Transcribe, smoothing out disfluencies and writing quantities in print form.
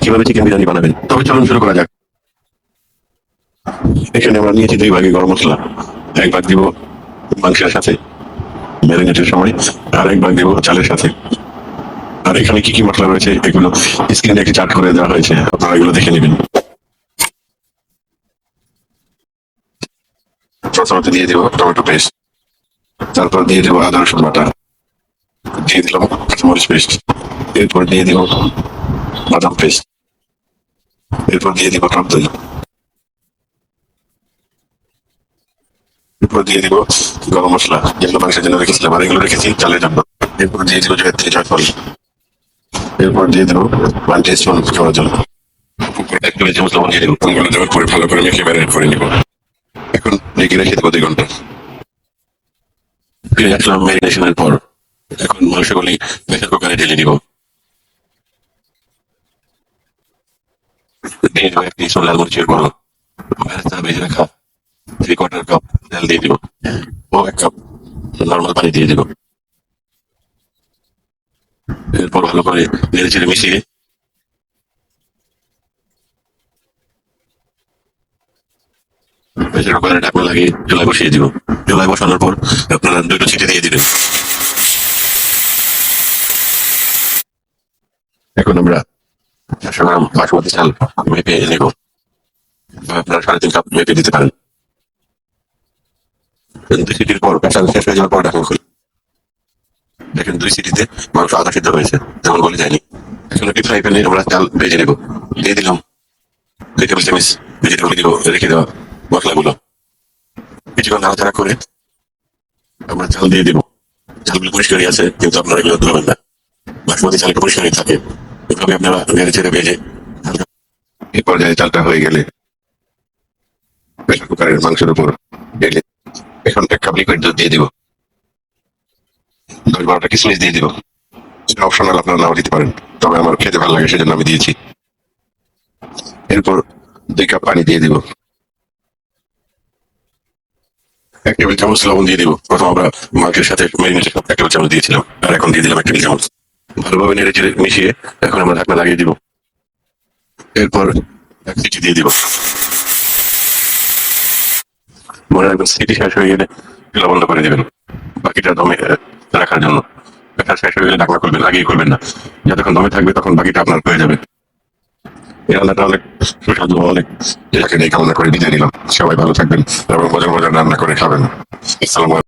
কিভাবে চিকেন বিরিয়ানি বানাবেন। তবে চলুন শুরু করা যাক। এখানে আমরা নিয়েছি 2 ভাগে গরম মশলা। 1 ভাগ দিব মাংসের সাথে ম্যারিনেটের সময়, আর 1 ভাগ দিব চালের সাথে। আর এখানে কি কি মশলা রয়েছে এগুলো স্ক্রিনে একটি চার্ট করে দেওয়া হয়েছে, আপনারা এগুলো দেখে নেবেন। প্রথমত দিয়ে দিব টমেটো পেস্ট, তারপর দিয়ে দেবো আদা রসুন বাটা, দিয়ে দিলাম কাঁচামরিচ পেস্ট, এরপর দিয়ে দিব বাদাম পেস্ট, এরপর দিয়ে দিব টক দই, এরপর দিয়ে দিব গরম মশলা যেগুলো মাংসের জন্য রেখেছিলাম, আর এগুলো রেখেছি চালের জন্য। এরপর দিয়ে দিব জয়ত্রী জয়ফল, এরপর দিয়ে দেবো 1 টিস্পুন খাওয়ার জন্য। 1 টেবিল চামচ লবণ দিয়ে দেবো। কোনগুলো দেওয়ার পরে ভালো করে মেখে ম্যারিনেট করে নিব। এখন ঢেকে রেখে দেবো 2 ঘন্টা। ফিরে আসলাম ম্যারিনেশনের পর। এখন মাংসগুলি প্রেসার কুকারে ঢেলে দিব। দিয়ে দেবো 1 টিস্পুন লাল মরিচের গুঁড়ো, ভেজে ভেজে রাখা 3/4 কাপ তেল দিয়ে দিব ও 1 কাপ নর্মাল পানি দিয়ে দিব। এরপর ভালো করে নেড়ে চেড়ে মিশিয়ে প্রেসার কুকারে ঢাকনা লাগিয়ে চুলায় বসিয়ে দিব। চুলায় বসানোর পর আপনারা 2টো সিটি দিয়ে দিবেন। এখন আমরা 400 গ্রাম বাসমতি চাল মেপে নেব, বা আপনারা 3.5 কাপ মেপে দিতে পারেন। 2 সিটির পর প্রেসার শেষ হয়ে যাওয়ার পর ঢাকনা খুলে দেখেন 2 সিটিতে মাংস আধা সিদ্ধ হয়েছে, তেমন গলে যায়নি। এখন একটি ফ্রাই প্যানে আমরা চাল ভেজে নেব। দিয়ে দিলাম 2 টেবিল চামচ ভেজিটেবল দিব রেখে দেওয়া মশলাগুলো। কিছুক্ষণ নাড়াচাড়া করে আমরা চাল দিয়ে দিব। চালগুলো পরিষ্কারই আছে, কিন্তু আপনারা এগুলো ধরবেন না, বাসমতি চাল একটু পরিষ্কারই থাকে। এভাবে আপনারা নেড়ে চেড়ে ভেজে এই পর্যায়ে চালটা হয়ে গেলে প্রেসার কুকারের মাংসের উপর ঢেলে এখন 1 কাপ লিকুইড দুধ দিয়ে দিব। 10-12টা কিশমিশ দিয়ে দিব। এটা অপশনাল, আপনারা নাও দিতে পারেন, তবে আমার খেতে ভালো লাগে সেজন্য আমি দিয়েছি। এরপর 2 কাপ পানি দিয়ে দিব। 1 টেবিল চামচ লবণ দিয়ে দিব। প্রথম আমরা মাংসের সাথে ম্যারিনেশন 1 টেবিল চামচ দিয়েছিলাম, আর এখন দিয়ে দিলাম 1 টেবিল চামচ। ভালোভাবে নেড়ে চেড়ে মিশিয়ে এখন আমরা ঢাকনা লাগিয়ে দিব। এরপর 1 সিটি দিয়ে দিব। মনে রাখবেন সিটি শেষ হয়ে গেলে চুলা বন্ধ করে দেবেন, বাকিটা দমে রাখার জন্য। প্রেসার শেষ হয়ে গেলে ঢাকনা খুলবেন, আগেই খুলবেন না। যতক্ষণ দমে থাকবে তখন বাকিটা আপনার হয়ে যাবে। এই রান্নাটা অনেক সুস্বাদু, অনেক এটাকে নিয়ে কামনা করে বিদায় নিলাম। সবাই ভালো থাকবেন এবং মজার মজার রান্না করে খাবেন। আসসালামু আলাইকুম।